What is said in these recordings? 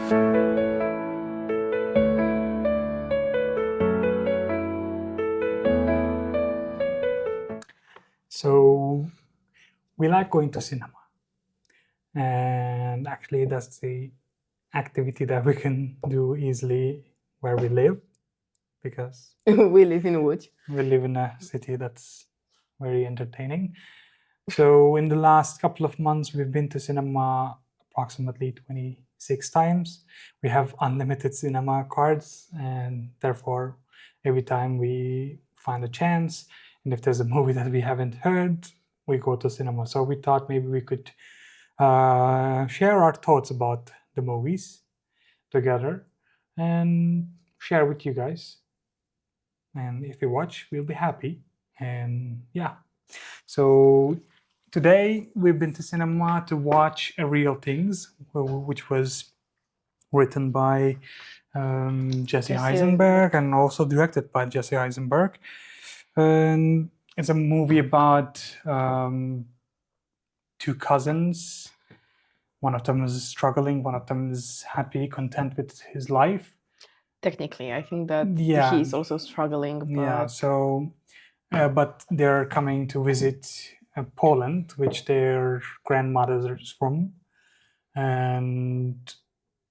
So we like going to cinema, and actually that's the activity that we can do easily where we live, because We live in Łódź. we live in a city that's very entertaining. So in the last couple of months, we've been to cinema approximately 26 times. We have unlimited cinema cards, and therefore, every time we find a chance, and if there's a movie that we haven't heard, we go to cinema. So we thought maybe we could share our thoughts about the movies together and share with you guys. And if you watch, we'll be happy. And yeah, so today we've been to cinema to watch Real Things, which was written by Jesse Eisenberg and also directed by Jesse Eisenberg. And it's a movie about two cousins. One of them is struggling, one of them is happy, content with his life. Technically, I think that Yeah. he's also struggling. But Yeah, so but they're coming to visit Poland, which their grandmother is from, and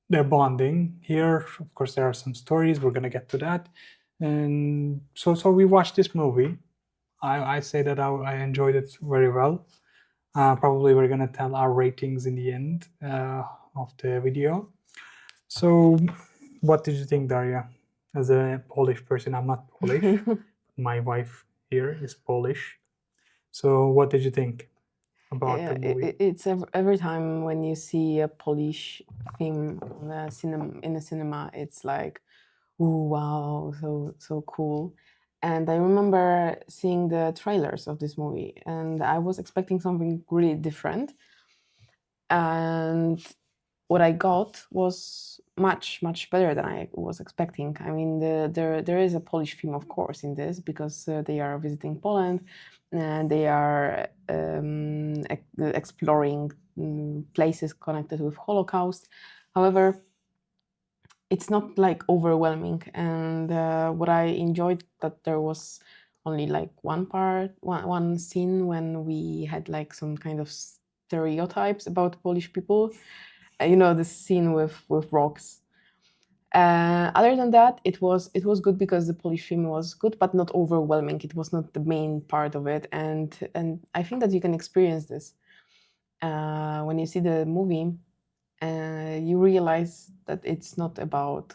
they're bonding here. Of course, there are some stories. We're gonna get to that, and so we watched this movie. I say that I enjoyed it very well. Probably we're gonna tell our ratings in the end of the video. So, what did you think, Daria? As a Polish person, I'm not Polish. My wife here is Polish. So, what did you think about the movie? It's every time when you see a Polish film in a cinema, it's like, ooh, wow, so cool. And I remember seeing the trailers of this movie, and I was expecting something really different. And what I got was much better than I was expecting. I mean, there is a Polish theme, of course, in this, because they are visiting Poland and they are exploring places connected with Holocaust. However, it's not like overwhelming, and what I enjoyed that there was only like one scene when we had like some kind of stereotypes about Polish people. You know, the scene with rocks. Other than that, it was good because the Polish film was good, but not overwhelming. It was not the main part of it, and I think that you can experience this when you see the movie. You realize that it's not about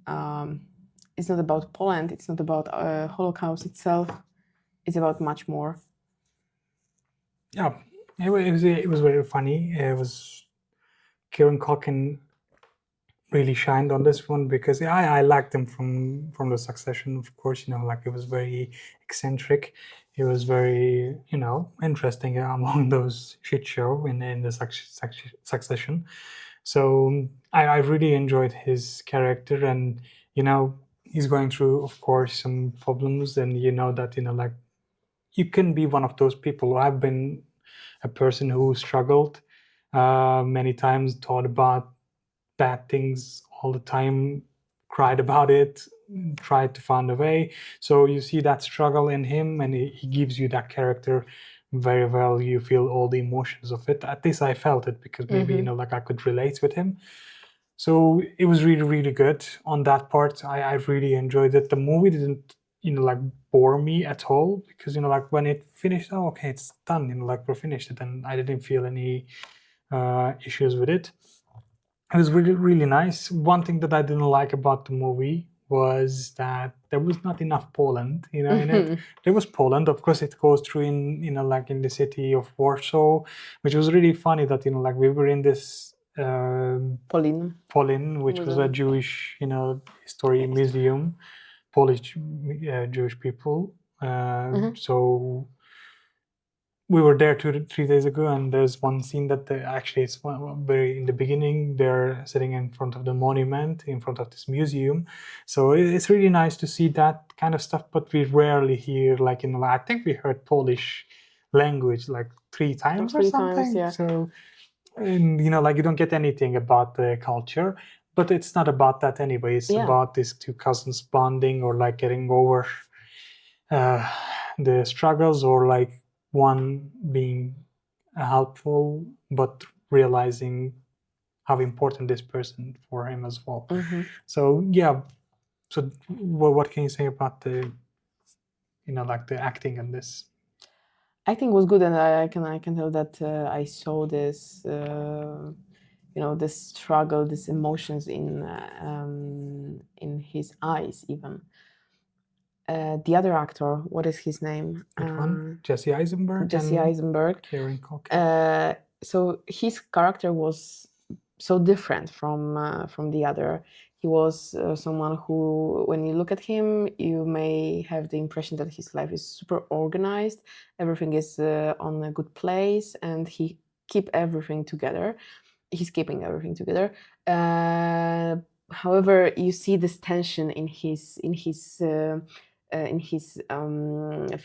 Poland. It's not about Holocaust itself. It's about much more. Yeah, it was very funny. It was Kieran Culkin really shined on this one because I liked him from the Succession. Of course, like it was very eccentric. It was very interesting among those shit show in the Succession. So I really enjoyed his character, and he's going through, of course, some problems, and that like you can be one of those people. I've been a person who struggled many times, thought about bad things all the time, cried about it, tried to find a way. So you see that struggle in him, and he gives you that character very well. You feel all the emotions of it. At least I felt it, because maybe like I could relate with him. So it was really, really good on that part. I really enjoyed it. The movie didn't like bore me at all, because like when it finished, oh okay, it's done, like we're finished it, and I didn't feel any issues with it. It was really, really nice. One thing that I didn't like about the movie was that there was not enough Poland, in it. There was Poland, of course. It goes through in like in the city of Warsaw, which was really funny that like we were in this Polin, which was a Jewish history museum, Polish Jewish people. So we were there 3 days ago, and there's one scene that actually it's very in the beginning. They're sitting in front of the monument, in front of this museum. So it's really nice to see that kind of stuff, but we rarely hear like I think we heard Polish language like 3 times or something. Yeah. So, and like you don't get anything about the culture. but it's not about that anyway. It's Yeah. about these two cousins bonding or like getting over the struggles, or like one being helpful but realizing how important this person for him as well. So yeah, so what can you say about the like the acting in this? Acting was good, and I can tell that I saw this this struggle, these emotions in his eyes even. The other actor, what is his name? Which one? Jesse Eisenberg. Jesse Eisenberg. Kieran Culkin. So his character was so different from the other. He was someone who, when you look at him, you may have the impression that his life is super organized. Everything is on a good place, and he keep everything together. He's keeping everything together. However, you see this tension in his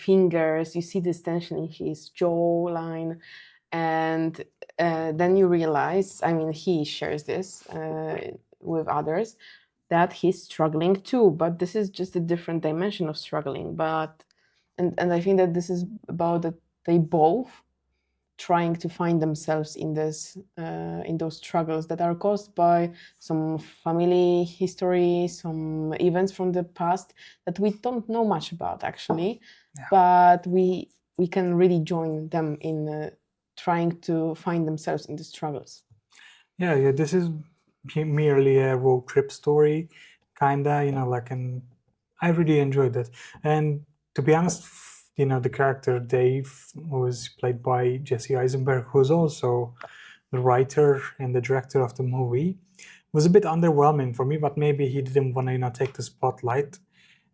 fingers. You see this tension in his jawline, and then you realize, I mean, he shares this with others, that he's struggling too, but this is just a different dimension of struggling. But and I think that this is about that they both trying to find themselves in this in those struggles that are caused by some family history, some events from the past that we don't know much about actually. Yeah. But we can really join them in trying to find themselves in the struggles. Yeah, this is merely a road trip story, kinda, like, and I really enjoyed it. And to be honest, the character Dave, who was played by Jesse Eisenberg, who's also the writer and the director of the movie, was a bit underwhelming for me. But maybe he didn't want to, take the spotlight,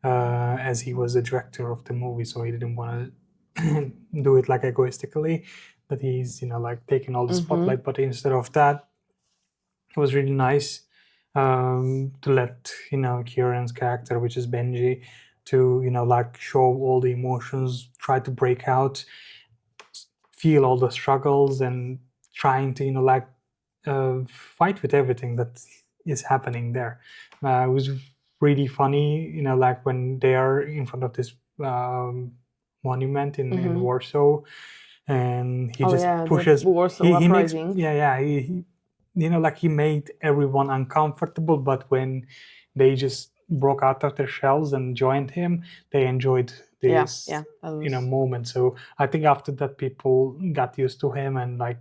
as he was the director of the movie, so he didn't want to do it like egoistically, that he's like taking all the spotlight. But instead of that, it was really nice to let Kieran's character, which is Benji, to like show all the emotions, try to break out, feel all the struggles, and trying to like fight with everything that is happening there. It was really funny, like when they are in front of this monument in Warsaw, and he just pushes the Warsaw he makes Uprising. he like he made everyone uncomfortable, but when they just broke out of their shells and joined him, they enjoyed this moment. So I think after that, people got used to him, and like,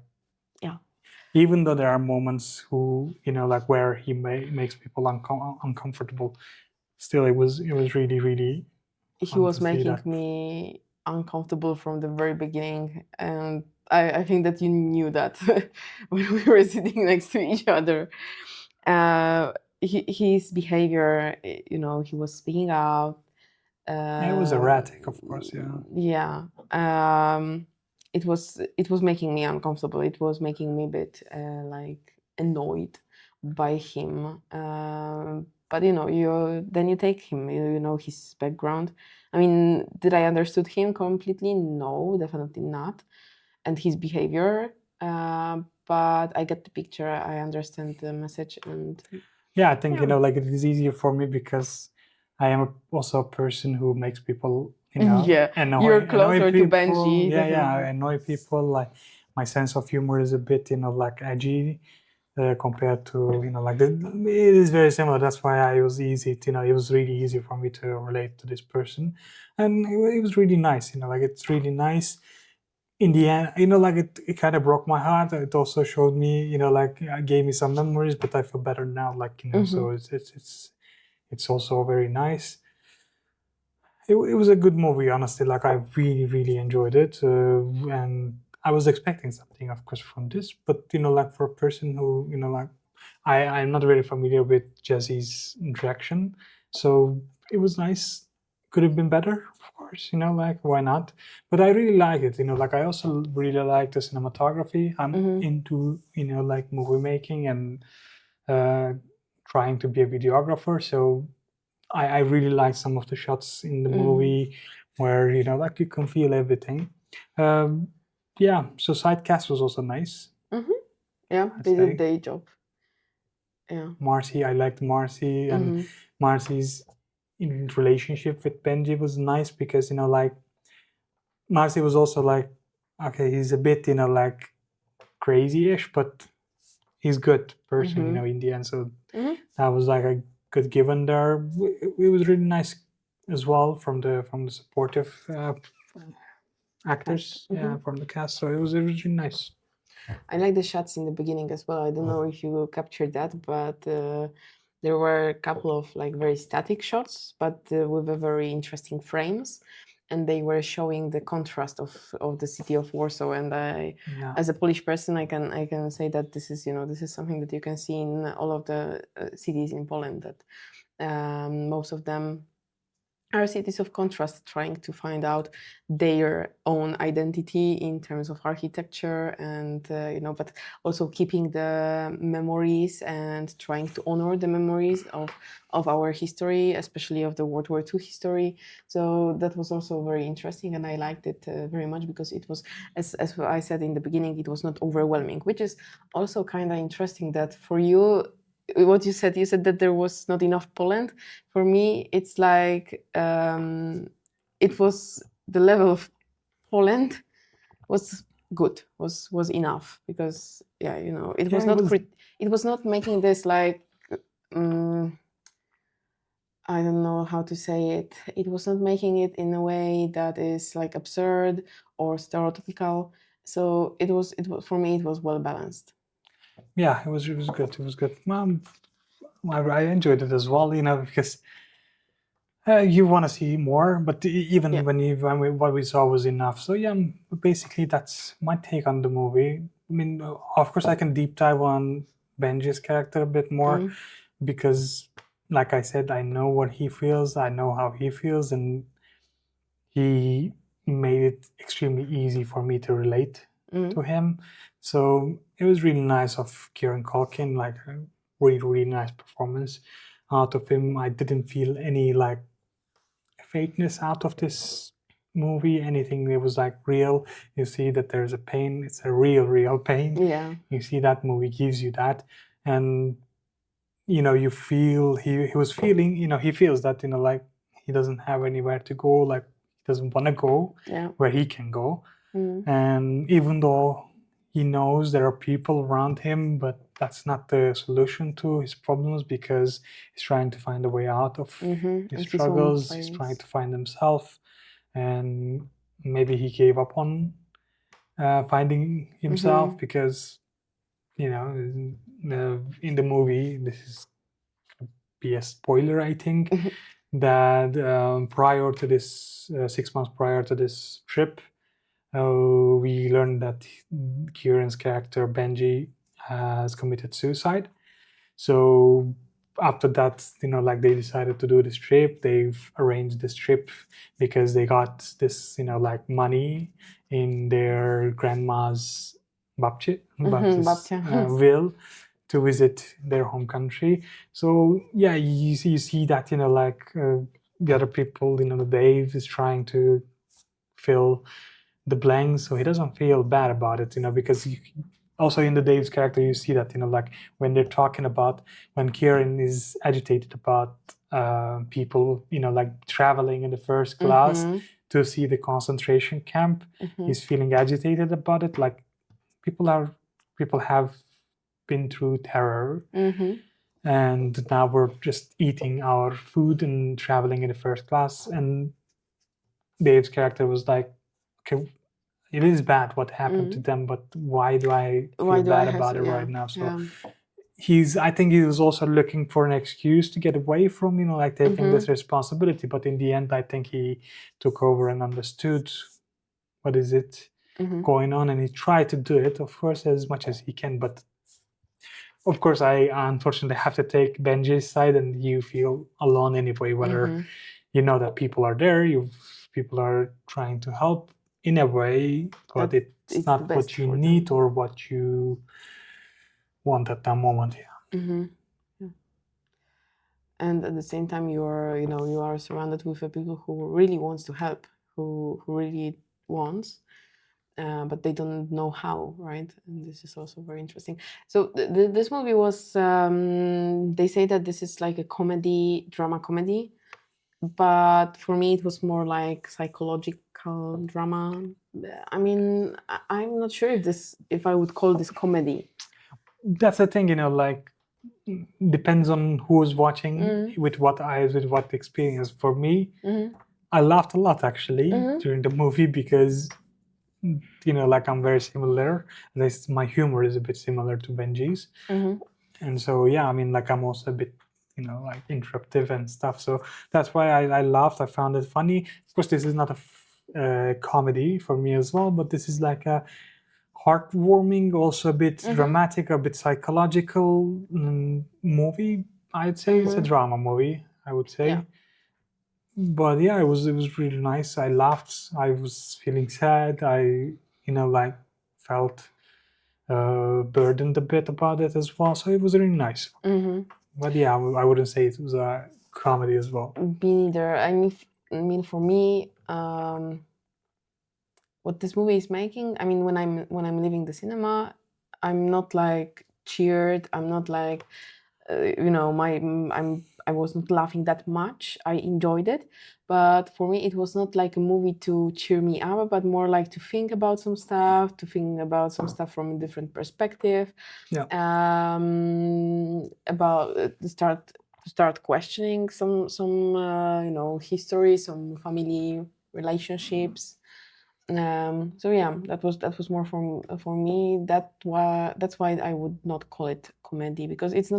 even though there are moments who like where he makes people uncomfortable, still it was really, really he was making me uncomfortable from the very beginning, and I think that you knew that when we were sitting next to each other. His behavior, he was speaking out. It was erratic, of course. Yeah. It was making me uncomfortable. It was making me a bit like annoyed by him. But you take him. You know his background. I mean, did I understood him completely? No, definitely not. And his behavior. But I get the picture. I understand the message, and I think like it is easier for me because I am also a person who makes people you're closer to Benji. I annoy people. Like, my sense of humor is a bit like edgy compared to like it is very similar. That's why I was easy to, it was really easy for me to relate to this person, and it was really nice. Like, it's really nice. In the end, like it kind of broke my heart. It also showed me, like, gave me some memories, but I feel better now. Like, so it's also very nice. It was a good movie, honestly. Like, I really, really enjoyed it, and I was expecting something, of course, from this. But like, for a person who like, I'm not very familiar with Jesse's direction, so it was nice. Could have been better, of course. Like, why not? But I really like it. Like, I also really like the cinematography. I'm into like movie making and trying to be a videographer, so I really like some of the shots in the movie where like you can feel everything. So Sidecast was also nice. Yeah, they did their job. Yeah. Marcy, I liked Marcy, and Mhm. Marcy's in relationship with Benji was nice because like Marcy was also like, okay, he's a bit like crazy-ish, but he's good person, Mhm. in the end. So Mhm. that was like a good given there. It was really nice as well from the supportive actors, Mhm. from the cast. So it was really nice. I like the shots in the beginning as well. I don't know if you captured that, but there were a couple of like very static shots, but with a very interesting frames, and they were showing the contrast of the city of Warsaw. And Yeah. as a Polish person, I can say that this is something that you can see in all of the cities in Poland. That most of them are cities of contrast, trying to find out their own identity in terms of architecture, and but also keeping the memories and trying to honor the memories of our history, especially of the World War II history. So that was also very interesting, and I liked it very much because it was, as I said in the beginning, it was not overwhelming, which is also kind of interesting. That for you, what you said that there was not enough Poland. For me, it's like it was the level of Poland was good, was enough, because it Yeah, was it not was. it was not making this like um, I don't know how to say it. It was not making it in a way that is like absurd or stereotypical. So it was for me, it was well balanced. Yeah, it was good. It was good. I enjoyed it as well, because you want to see more, but Yeah. even what we saw was enough. So yeah, basically that's my take on the movie. I mean, of course, I can deep dive on Benji's character a bit more Mm, because, like I said, I know what he feels, I know how he feels, and he made it extremely easy for me to relate mm, to him. So it was really nice of Kieran Culkin, like a really, really nice performance out of him. I didn't feel any like fakeness out of this movie. Anything that was like real. You see that there's a pain. It's a real, real pain. yeah. You see that movie gives you that, and you feel he was feeling. He feels that like he doesn't have anywhere to go. Like he doesn't want to go Yeah. where he can go, Mm, and even though he knows there are people around him, but that's not the solution to his problems because he's trying to find a way out of his and his own struggles. He's trying place. to find himself, and maybe he gave up on finding himself Mhm. because in the movie, this is be a spoiler, I think, Mhm. that prior to this 6 months prior to this trip, we learned that Kieran's character Benji has committed suicide. So after that, like they decided to do this trip. They've arranged this trip because they got this, like money in their grandma's baptist Babcia. will to visit their home country. So yeah, you see that like the other people, Dave is trying to fill the blanks, so he doesn't feel bad about it, because also in the Dave's character you see that like when they're talking about when Kieran is agitated about people like traveling in the first class Mhm. to see the concentration camp, Mhm. he's feeling agitated about it. Like people have been through terror, Mhm. and now we're just eating our food and traveling in the first class. And Dave's character was like, okay, it is bad what happened to Mhm. them, but why do I Why feel do I bad have about to? it Yeah. right now? So Yeah. I think he was also looking for an excuse to get away from, like taking this Mhm. responsibility. But in the end, I think he took over and understood what is it Mhm. going on, and he tried to do it, of course, as much as he can. But of course, I unfortunately have to take Benji's side, and you feel alone anyway, whether Mhm. you know that people are there, people are trying to help in a way, but That it's it's the not best what you for need them. or what you want at that moment. Yeah. Mhm. Yeah. And at the same time, you are surrounded with people who really wants to help, who really wants. but they don't know how, right? And this is also very interesting. So this movie was, they say that this is like a comedy, drama comedy, but for me it was more like psychological drama. I mean, I'm not sure if I would call this comedy. That's the thing, like depends on who's watching, Mm. with what eyes, with what experience. For me, Mhm. I laughed a lot actually Mhm. during the movie because like I'm very similar. My humor is a bit similar to Benji's, Mhm. and so yeah, I mean, like I'm also a bit like interruptive and stuff. So that's why I laughed. I found it funny. Of course, this is not a comedy for me as well, but this is like a heartwarming, also a bit Mhm. dramatic, a bit psychological movie. I'd say it's a Mhm. drama movie, I would say. Yeah. But yeah, it was really nice. I laughed. I was feeling sad. I like felt burdened a bit about it as well. So it was really nice. Mhm. But yeah, I wouldn't say it was a comedy as well. Me neither. I mean, for me, what this movie is making. I mean, when I'm leaving the cinema, I'm not like cheered. I'm not like, I was not laughing that much. I enjoyed it, but for me, it was not like a movie to cheer me up, but more like to think about some stuff, from a different perspective. Yeah. About to start questioning some history, some family relationships. So yeah, that was more for me. That's why I would not call it comedy, because this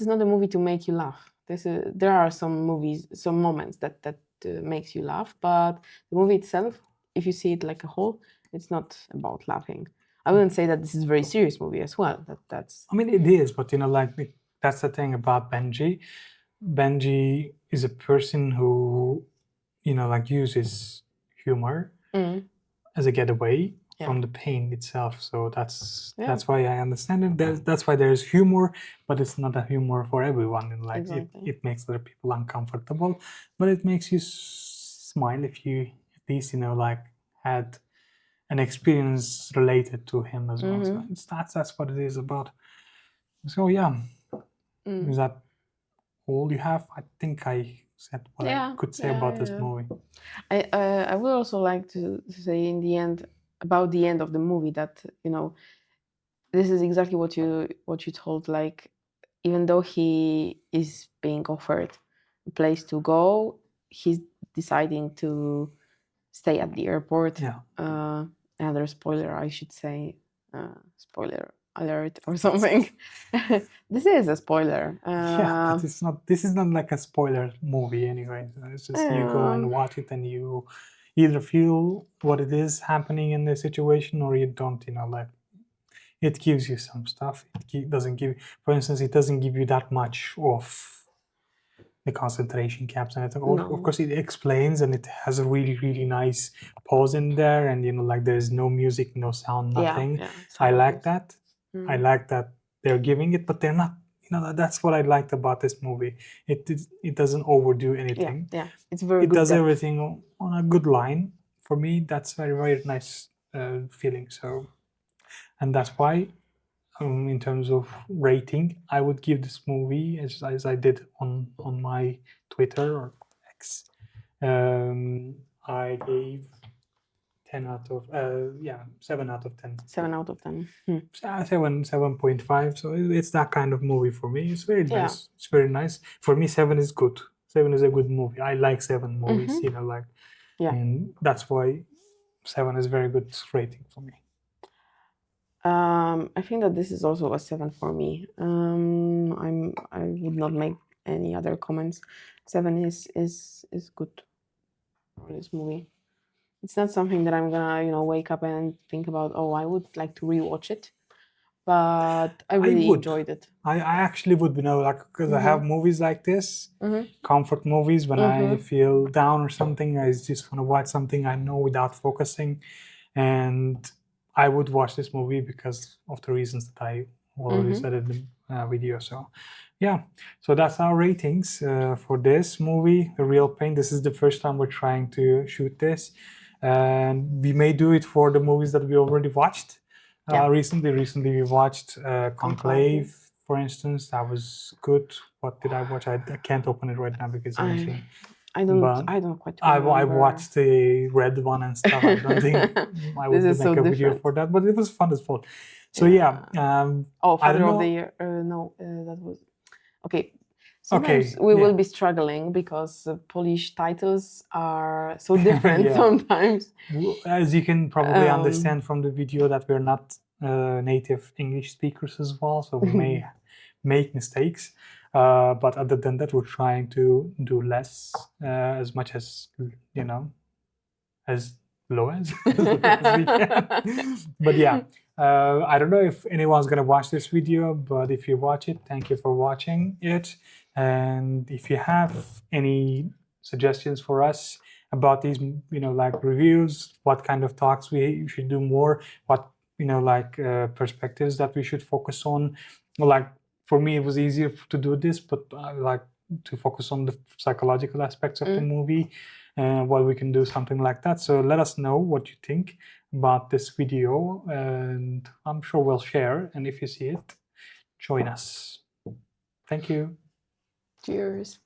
is not a movie to make you laugh. There are some moments that makes you laugh, but the movie itself, if you see it like a whole, it's not about laughing. I wouldn't say that this is a very serious movie as well. That's I mean, it is, but that's the thing about Benji. Benji is a person who, like uses humor as a getaway from the pain itself. So that's why I understand it. That's why there's humor, but it's not a humor for everyone. And like Exactly. it makes other people uncomfortable, but it makes you smile if you at least like had an experience related to him as well. So that's what it is about. So yeah, is that all you have? I think I said what I could say about this movie. I would also like to say in the end, about the end of the movie, that this is exactly what you told. Like, even though he is being offered a place to go, he's deciding to stay at the airport. Yeah. Another spoiler, I should say. Spoiler alert or something. This is a spoiler. Yeah, but it's not. This is not like a spoiler movie anyway. It's just you go and watch it, and you either feel what it is happening in the situation, or you don't. Like it gives you some stuff. Doesn't give. For instance, it doesn't give you that much of the concentration camps and everything. No. Of course, it explains, and it has a really, really nice pause in there, and like there's no music, no sound, nothing. I like that. I like that they're giving it, but they're not. That's what I liked about this movie. It doesn't overdo anything. Yeah, it's very It good does depth. everything on a good line. For me, that's very, very nice feeling. So, and that's why, in terms of rating, I would give this movie, as I did on my Twitter or X. I gave 10 out of 7 out of 10. 7 out of 10. 7.5. So it's that kind of movie for me. It's very Yeah. nice. It's very nice for me. 7 is good. 7 is a good movie. I like 7 movies. Like, Yeah. and that's why 7 is very good rating for me. I think that this is also a 7 for me. I would not make any other comments. 7 is good for this movie. It's not something that I'm gonna wake up and think about. Oh, I would like to rewatch it, but I really enjoyed it. I actually would, like, because I have movies like this, comfort movies. When I feel down or something, I just want to watch something I know without focusing, and I would watch this movie because of the reasons that I already said in the video. So yeah, so that's our ratings for this movie, The Real Pain. This is the first time we're trying to shoot this. and we may do it for the movies that we already watched Yeah. recently. Recently, we watched Conclave, for instance. That was good. What did I watch? I can't open it right now because anything. I don't quite I remember. watched the red one and stuff. I don't think I would This is make so a video different. for that, but it was fun as well. So yeah, Oh, I don't Father of know. the Year. No, that was okay. Sometimes Okay, we yeah. will be struggling because Polish titles are so different Yeah. sometimes. As you can probably Um, understand from the video, that we're not native English speakers as well, so we may make mistakes. But other than that, we're trying to do less, as much as as low as we can. But yeah, I don't know if anyone's gonna watch this video, but if you watch it, thank you for watching it. And if you have any suggestions for us about these, like reviews, what kind of talks we should do more, what perspectives that we should focus on. Like for me, it was easier to do this, but I like to focus on the psychological aspects of the movie. Well, we can do something like that. So let us know what you think about this video, and I'm sure we'll share. And if you see it, join us. Thank you. Cheers.